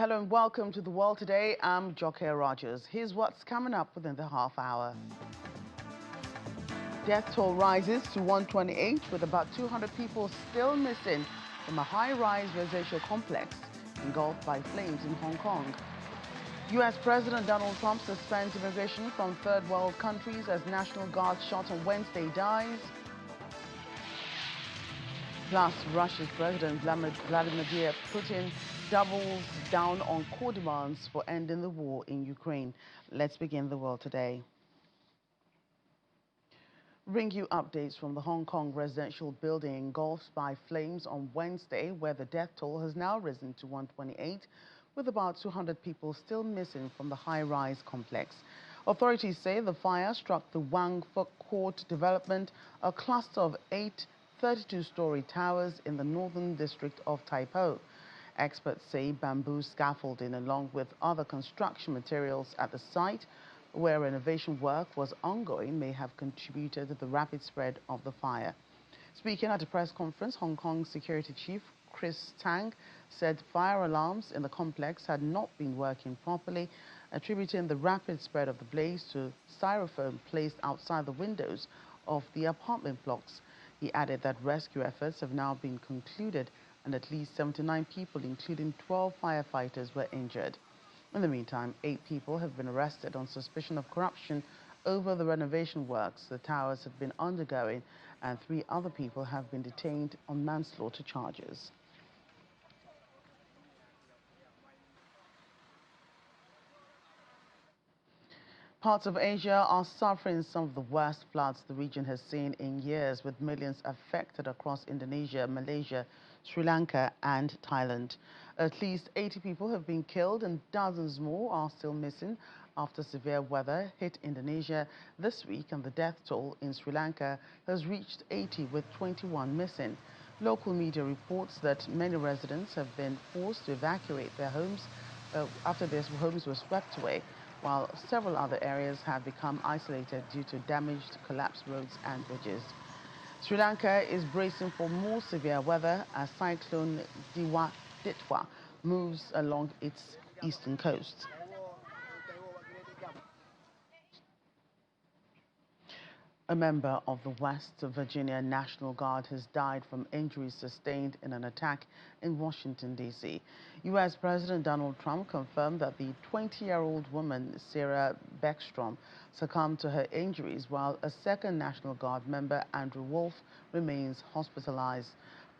Hello and welcome to The World Today. I'm Joke Rogers. Here's what's coming up within the half hour. Death toll rises to 128 with about 200 people still missing from a high-rise residential complex engulfed by flames in Hong Kong. U.S. President Donald Trump suspends immigration from third world countries as National Guard shot on Wednesday dies. Plus, Russia's President Vladimir Putin doubles down on core demands for ending the war in Ukraine. Let's begin The World Today. Bring you updates from the Hong Kong residential building engulfed by flames on Wednesday, where the death toll has now risen to 128, with about 200 people still missing from the high-rise complex. Authorities say the fire struck the Wang Fuk Court development, a cluster of 8 32-story towers in the northern district of Tai Po. Experts say bamboo scaffolding along with other construction materials at the site where renovation work was ongoing may have contributed to the rapid spread of the fire. Speaking at a press conference, Hong Kong Security Chief Chris Tang said fire alarms in the complex had not been working properly, attributing the rapid spread of the blaze to styrofoam placed outside the windows of the apartment blocks. He added that rescue efforts have now been concluded and at least 79 people, including 12 firefighters, were injured. In the meantime, 8 people have been arrested on suspicion of corruption over the renovation works the towers have been undergoing, and 3 other people have been detained on manslaughter charges. Parts of Asia are suffering some of the worst floods the region has seen in years, with millions affected across Indonesia, Malaysia, Sri Lanka and Thailand. At least 80 people have been killed and dozens more are still missing after severe weather hit Indonesia this week, and the death toll in Sri Lanka has reached 80 with 21 missing. Local media reports that many residents have been forced to evacuate their homes after their homes were swept away, while several other areas have become isolated due to damaged, collapsed roads and bridges. Sri Lanka is bracing for more severe weather as cyclone Ditwa moves along its eastern coast. A member of the West Virginia National Guard has died from injuries sustained in an attack in Washington, D.C. U.S. President Donald Trump confirmed that the 20-year-old woman, Sarah Beckstrom, succumbed to her injuries, while a second National Guard member, Andrew Wolf, remains hospitalized.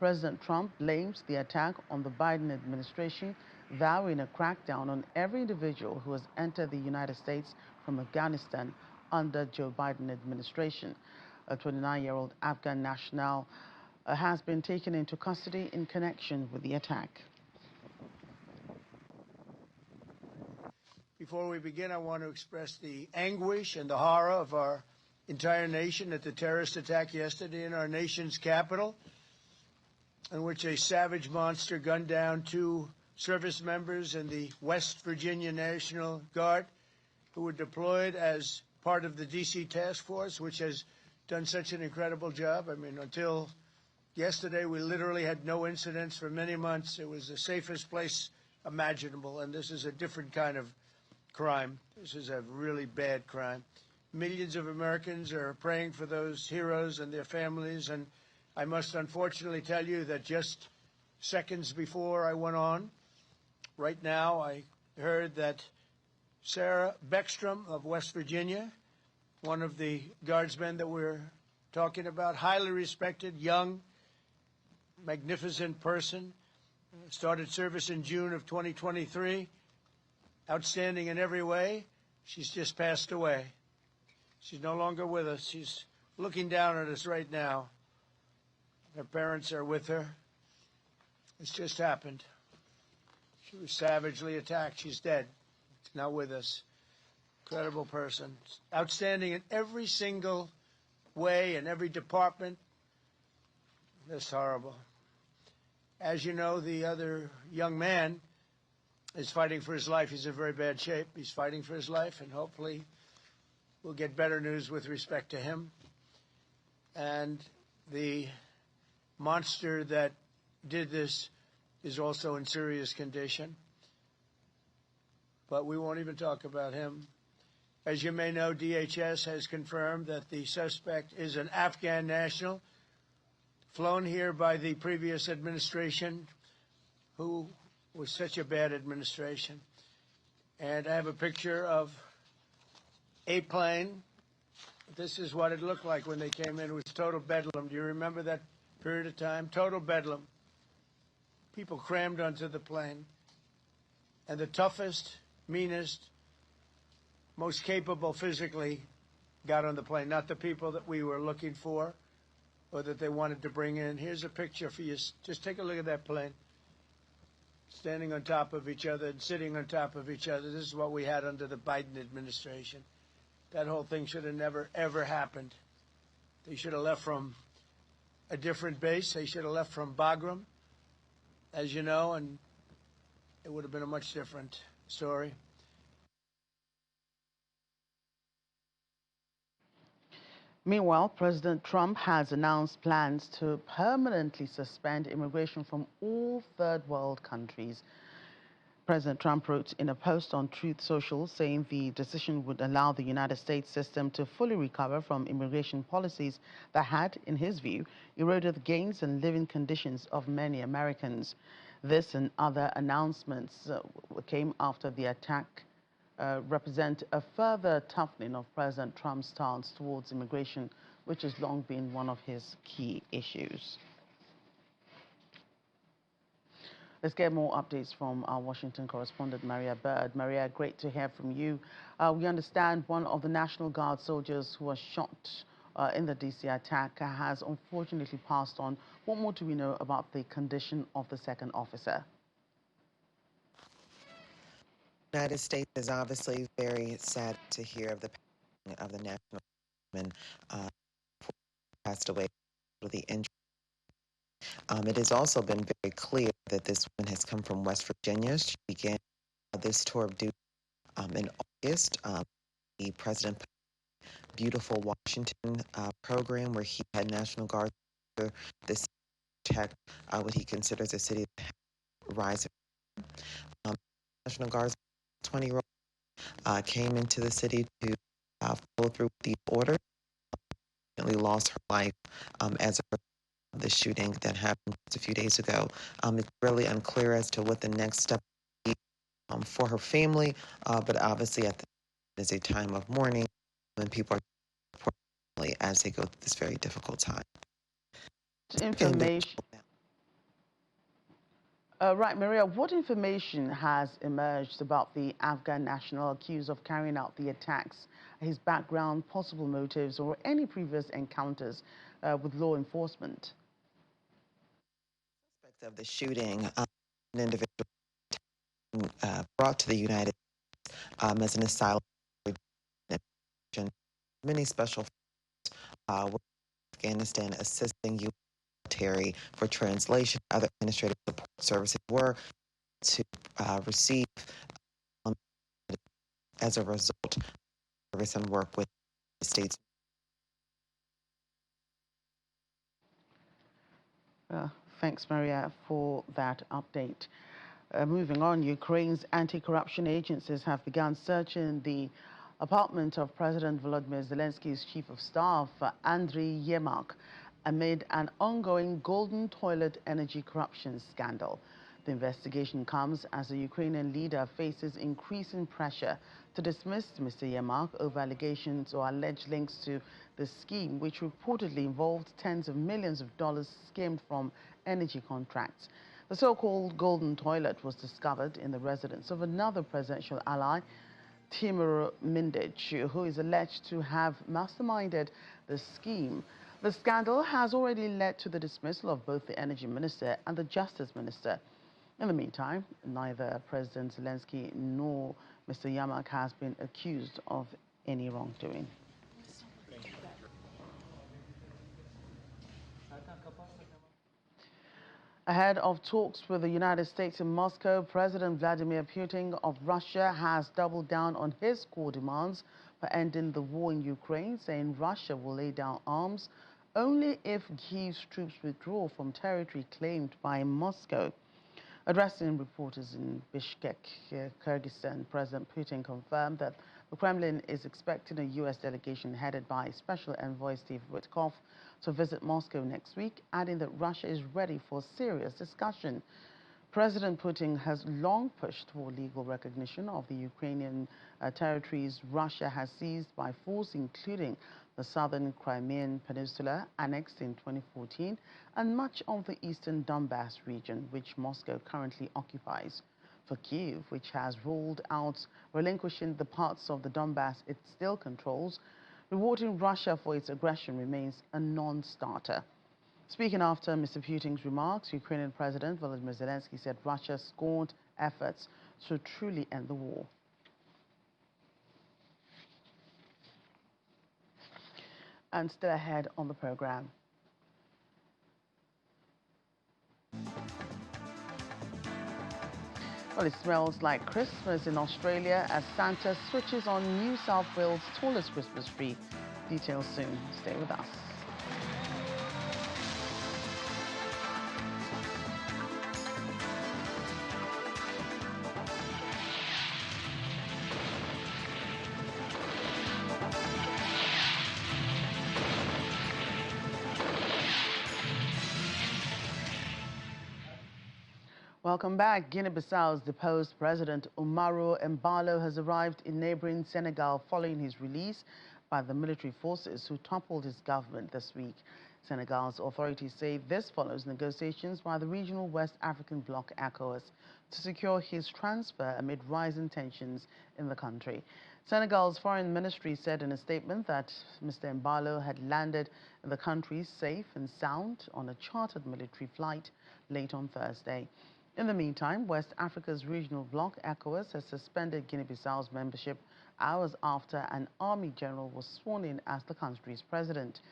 President Trump blames the attack on the Biden administration, vowing a crackdown on every individual who has entered the United States from Afghanistan under Joe Biden administration. A 29-year-old Afghan national has been taken into custody in connection with the attack. Before we begin, I want to express the anguish and the horror of our entire nation at the terrorist attack yesterday in our nation's capital, in which a savage monster gunned down 2 service members in the West Virginia National Guard who were deployed as part of the D.C. task force, which has done such an incredible job. I mean, until yesterday, we literally had no incidents for many months. It was the safest place imaginable, and this is a different kind of crime. This is a really bad crime. Millions of Americans are praying for those heroes and their families, and I must unfortunately tell you that just seconds before I went on, right now, I heard that Sarah Beckstrom of West Virginia, one of the guardsmen that we're talking about, highly respected, young, magnificent person, started service in June of 2023, outstanding in every way. She's just passed away. She's no longer with us. She's looking down at us right now. Her parents are with her. It's just happened. She was savagely attacked. She's dead. Not with us. Incredible person. Outstanding in every single way, in every department. That's horrible. As you know, the other young man is fighting for his life. He's in very bad shape. He's fighting for his life, and hopefully we'll get better news with respect to him. And the monster that did this is also in serious condition. but we won't even talk about him. As you may know, DHS has confirmed that the suspect is an Afghan national flown here by the previous administration, who was such a bad administration. And I have a picture of a plane. This is what it looked like when they came in. It was total bedlam. Do you remember that period of time? Total bedlam. People crammed onto the plane. And the toughest, meanest, most capable physically got on the plane. Not the people that we were looking for or that they wanted to bring in. Here's a picture for you. Just take a look at that plane. Standing on top of each other and sitting on top of each other. This is what we had under the Biden administration. That whole thing should have never, ever happened. They should have left from a different base. They should have left from Bagram, as you know, and it would have been a much different story. Meanwhile, President Trump has announced plans to permanently suspend immigration from all third world countries. President Trump wrote in a post on Truth Social saying the decision would allow the United States system to fully recover from immigration policies that had, in his view, eroded the gains and living conditions of many Americans. This and other announcements came after the attack represent a further toughening of President Trump's stance towards immigration, which has long been one of his key issues. Let's get more updates from our Washington correspondent, Maria Bird. Maria, great to hear from you. We understand one of the National Guard soldiers who was shot in the D.C. attack has unfortunately passed on. What more do we know about the condition of the second officer? The United States is obviously very sad to hear of the passing of the national guardsman who passed away with the injury. It has also been very clear that this woman has come from West Virginia. She began this tour of duty in August. The president put a beautiful Washington program where he had National Guard this protect what he considers a city that rise. National Guard's 20-year-old came into the city to follow through with the order. Lost her life as a result of the shooting that happened just a few days ago. It's really unclear as to what the next step will be for her family, but obviously at the is a time of mourning when people are supporting as they go through this very difficult time. Information. Right, Maria, what information has emerged about the Afghan national accused of carrying out the attacks, his background, possible motives, or any previous encounters with law enforcement? Suspect of the shooting, an individual brought to the United States as an asylum. Many special forces were in Afghanistan assisting U.S. military for translation. Other administrative support services were to receive as a result of service and work with the states. Thanks, Maria, for that update. Moving on, Ukraine's anti-corruption agencies have begun searching the apartment of President Volodymyr Zelensky's chief of staff, Andriy Yermak, amid an ongoing golden toilet energy corruption scandal. The investigation comes as the Ukrainian leader faces increasing pressure to dismiss Mr. Yermak over allegations or alleged links to the scheme, which reportedly involved tens of millions of dollars skimmed from energy contracts. The so-called golden toilet was discovered in the residence of another presidential ally, Timur Mindich, who is alleged to have masterminded the scheme. The scandal has already led to the dismissal of both the energy minister and the justice minister. In the meantime, neither President Zelensky nor Mr. Yermak has been accused of any wrongdoing. Ahead of talks with the United States in Moscow, President Vladimir Putin of Russia has doubled down on his core demands for ending the war in Ukraine, saying Russia will lay down arms only if Kyiv's troops withdraw from territory claimed by Moscow. Addressing reporters in Bishkek, Kyrgyzstan, President Putin confirmed that the Kremlin is expecting a U.S. delegation headed by Special Envoy Steve Witkoff to visit Moscow next week, adding that Russia is ready for serious discussion. President Putin has long pushed for legal recognition of the Ukrainian territories Russia has seized by force, including the southern Crimean Peninsula, annexed in 2014, and much of the eastern Donbass region, which Moscow currently occupies. For Kyiv, which has ruled out relinquishing the parts of the Donbass it still controls, rewarding Russia for its aggression remains a non-starter. Speaking after Mr. Putin's remarks, Ukrainian President Volodymyr Zelensky said Russia scorned efforts to truly end the war. And still ahead on the program. Well, it smells like Christmas in Australia as Santa switches on New South Wales' tallest Christmas tree. Details soon. Stay with us. Welcome back. Guinea-Bissau's deposed President Umaru Embalo has arrived in neighboring Senegal following his release by the military forces who toppled his government this week. Senegal's authorities say this follows negotiations by the regional West African bloc ECOWAS to secure his transfer amid rising tensions in the country. Senegal's foreign ministry said in a statement that Mr. Embalo had landed in the country safe and sound on a chartered military flight late on Thursday. In the meantime, West Africa's regional bloc, ECOWAS, has suspended Guinea-Bissau's membership hours after an army general was sworn in as the country's president.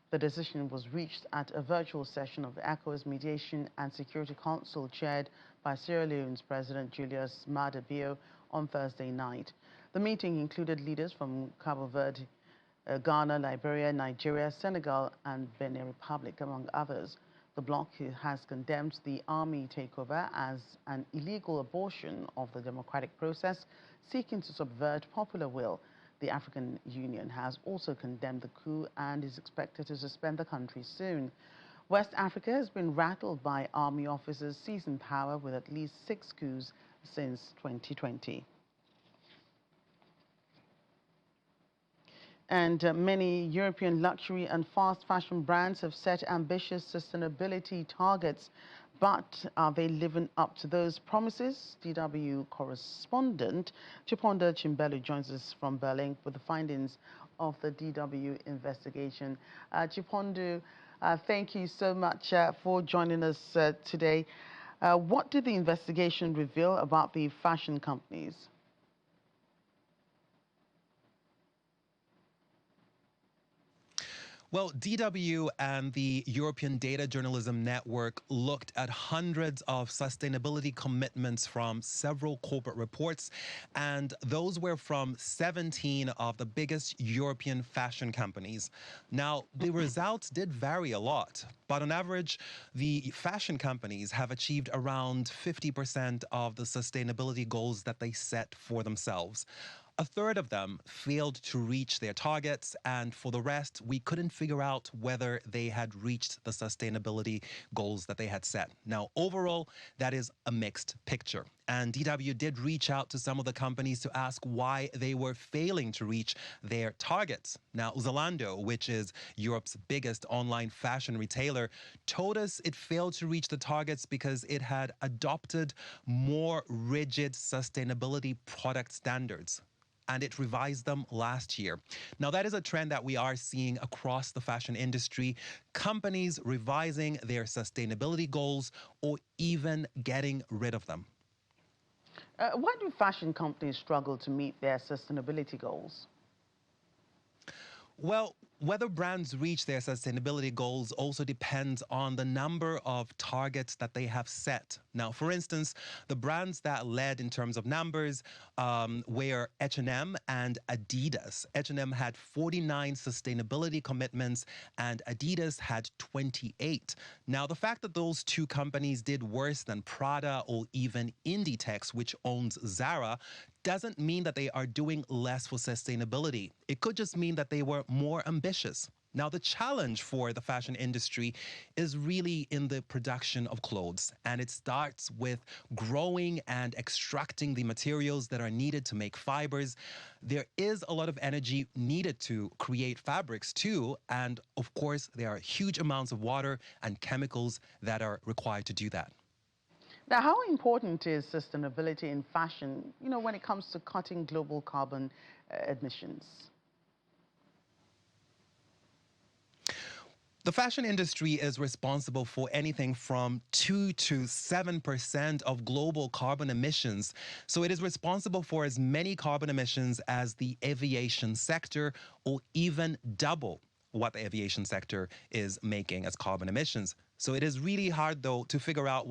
The decision was reached at a virtual session of the ECOWAS Mediation and Security Council chaired by Sierra Leone's President Julius Maada Bio on Thursday night. The meeting included leaders from Cabo Verde, Ghana, Liberia, Nigeria, Senegal, and Benin Republic, among others. The bloc has condemned the army takeover as an illegal abortion of the democratic process, seeking to subvert popular will. The African Union has also condemned the coup and is expected to suspend the country soon. West Africa has been rattled by army officers seizing power with at least 6 coups since 2020. And many European luxury and fast fashion brands have set ambitious sustainability targets. But are they living up to those promises? DW correspondent Chiponda Chimbelu joins us from Berlin with the findings of the DW investigation. Chipondu, thank you so much for joining us today. What did the investigation reveal about the fashion companies? Well, DW and the European Data Journalism Network looked at hundreds of sustainability commitments from several corporate reports, and those were from 17 of the biggest European fashion companies. Now, the results did vary a lot, but on average, the fashion companies have achieved around 50% of the sustainability goals that they set for themselves. A third of them failed to reach their targets, and for the rest, we couldn't figure out whether they had reached the sustainability goals that they had set. Now, overall, that is a mixed picture. And DW did reach out to some of the companies to ask why they were failing to reach their targets. Now, Zalando, which is Europe's biggest online fashion retailer, told us it failed to reach the targets because it had adopted more rigid sustainability product standards, and it revised them last year. Now, that is a trend that we are seeing across the fashion industry, companies revising their sustainability goals or even getting rid of them. Why do fashion companies struggle to meet their sustainability goals? Well, whether brands reach their sustainability goals also depends on the number of targets that they have set. Now, for instance, the brands that led in terms of numbers were H&M and Adidas. H&M had 49 sustainability commitments and Adidas had 28. Now, the fact that those two companies did worse than Prada or even Inditex, which owns Zara, doesn't mean that they are doing less for sustainability. It could just mean that they were more ambitious. Now, the challenge for the fashion industry is really in the production of clothes, and it starts with growing and extracting the materials that are needed to make fibers. There is a lot of energy needed to create fabrics too, and of course, there are huge amounts of water and chemicals that are required to do that. Now, how important is sustainability in fashion, when it comes to cutting global carbon emissions? The fashion industry is responsible for anything from 2 to 7% of global carbon emissions. So it is responsible for as many carbon emissions as the aviation sector, or even double what the aviation sector is making as carbon emissions. So it is really hard, though, to figure out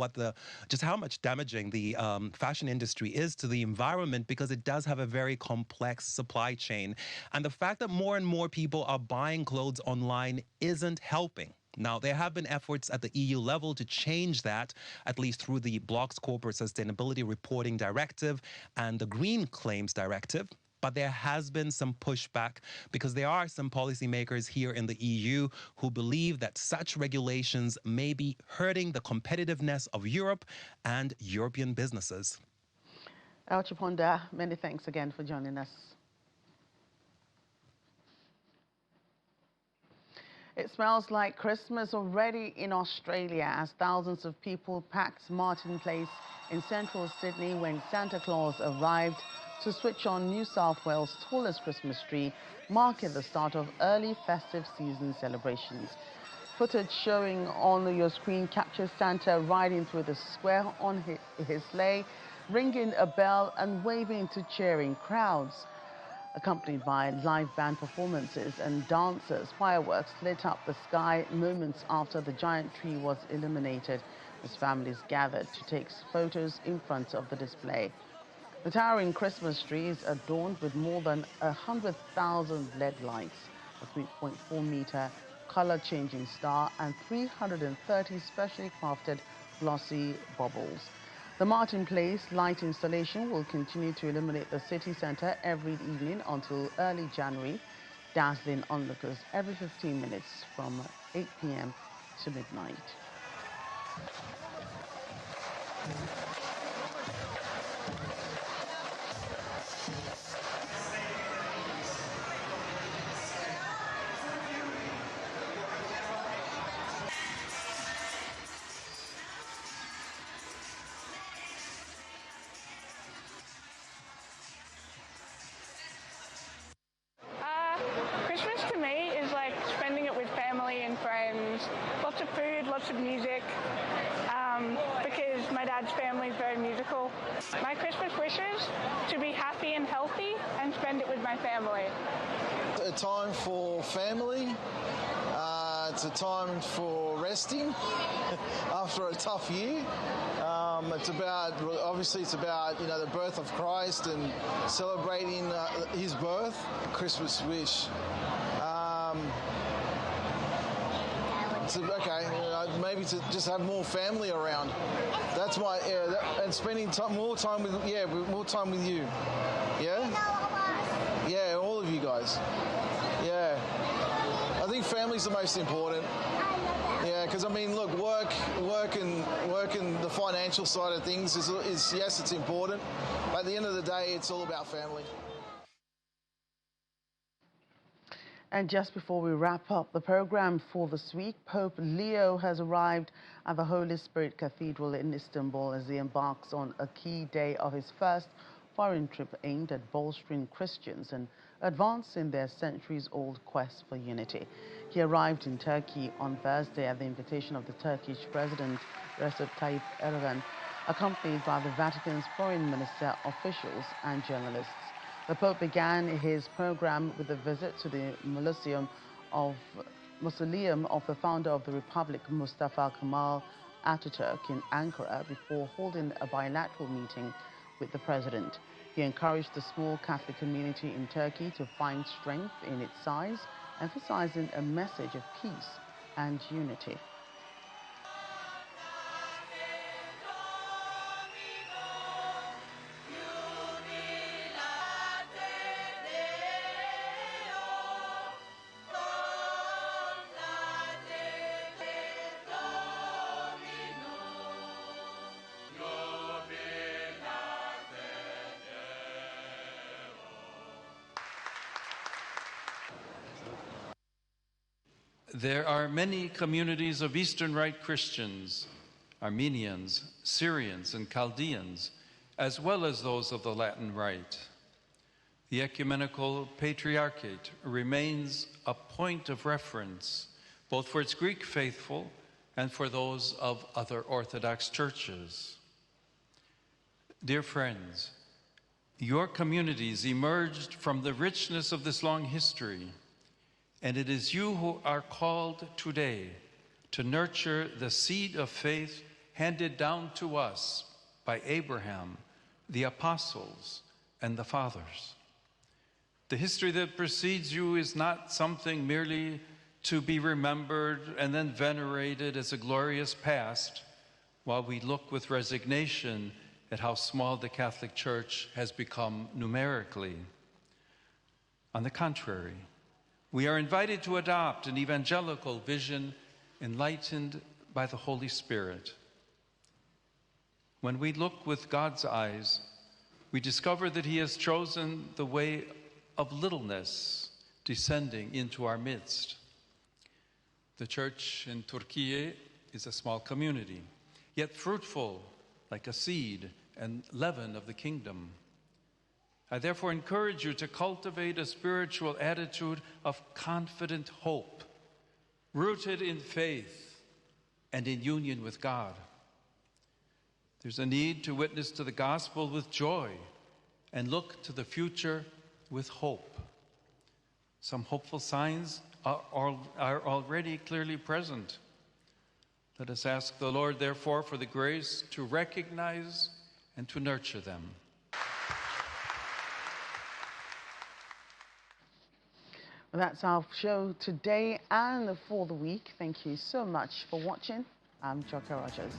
just how much damaging the fashion industry is to the environment, because it does have a very complex supply chain. And the fact that more and more people are buying clothes online isn't helping. Now, there have been efforts at the EU level to change that, at least through the Bloc's Corporate Sustainability Reporting Directive and the Green Claims Directive. But there has been some pushback because there are some policymakers here in the EU who believe that such regulations may be hurting the competitiveness of Europe and European businesses. El Chiponda, many thanks again for joining us. It smells like Christmas already in Australia as thousands of people packed Martin Place in central Sydney when Santa Claus arrived to switch on New South Wales' tallest Christmas tree, marking the start of early festive season celebrations. Footage showing on your screen captures Santa riding through the square on his sleigh, ringing a bell and waving to cheering crowds. Accompanied by live band performances and dancers, fireworks lit up the sky moments after the giant tree was illuminated as families gathered to take photos in front of the display. The towering Christmas tree is adorned with more than 100,000 LED lights, a 3.4-meter color-changing star, and 330 specially crafted glossy baubles. The Martin Place light installation will continue to illuminate the city centre every evening until early January, dazzling onlookers every 15 minutes from 8 p.m. to midnight. Christmas to me is like spending it with family and friends, lots of food, lots of music, because my dad's family is very musical. My Christmas wishes to be happy and healthy and spend it with my family. A time for family. It's a time for resting after a tough year. It's about the birth of Christ and celebrating his birth. Christmas wish. Maybe to just have more family around. That's my and spending more time with you. Yeah. Yeah, all of you guys. Yeah. I think family's the most important. Yeah, because look, work and the financial side of things is yes, it's important, but at the end of the day, it's all about family. And just before we wrap up the program for this week, Pope Leo has arrived at the Holy Spirit Cathedral in Istanbul as he embarks on a key day of his first foreign trip aimed at bolstering Christians and advancing their centuries-old quest for unity. He arrived in Turkey on Thursday at the invitation of the Turkish President Recep Tayyip Erdogan, accompanied by the Vatican's foreign minister, officials and journalists. The Pope began his program with a visit to the Mausoleum of the founder of the Republic, Mustafa Kemal Ataturk, in Ankara before holding a bilateral meeting with the president. He encouraged the small Catholic community in Turkey to find strength in its size, emphasizing a message of peace and unity. There are many communities of Eastern Rite Christians, Armenians, Syrians, and Chaldeans, as well as those of the Latin Rite. The Ecumenical Patriarchate remains a point of reference, both for its Greek faithful and for those of other Orthodox churches. Dear friends, your communities emerged from the richness of this long history, and it is you who are called today to nurture the seed of faith handed down to us by Abraham, the apostles, and the fathers. The history that precedes you is not something merely to be remembered and then venerated as a glorious past, while we look with resignation at how small the Catholic Church has become numerically. On the contrary, we are invited to adopt an evangelical vision enlightened by the Holy Spirit. When we look with God's eyes, we discover that He has chosen the way of littleness, descending into our midst. The church in Turkey is a small community, yet fruitful like a seed and leaven of the kingdom. I therefore encourage you to cultivate a spiritual attitude of confident hope, rooted in faith and in union with God. There's a need to witness to the gospel with joy and look to the future with hope. Some hopeful signs are already clearly present. Let us ask the Lord, therefore, for the grace to recognize and to nurture them. Well, that's our show today and for the week. Thank you so much for watching. I'm Joker Rogers.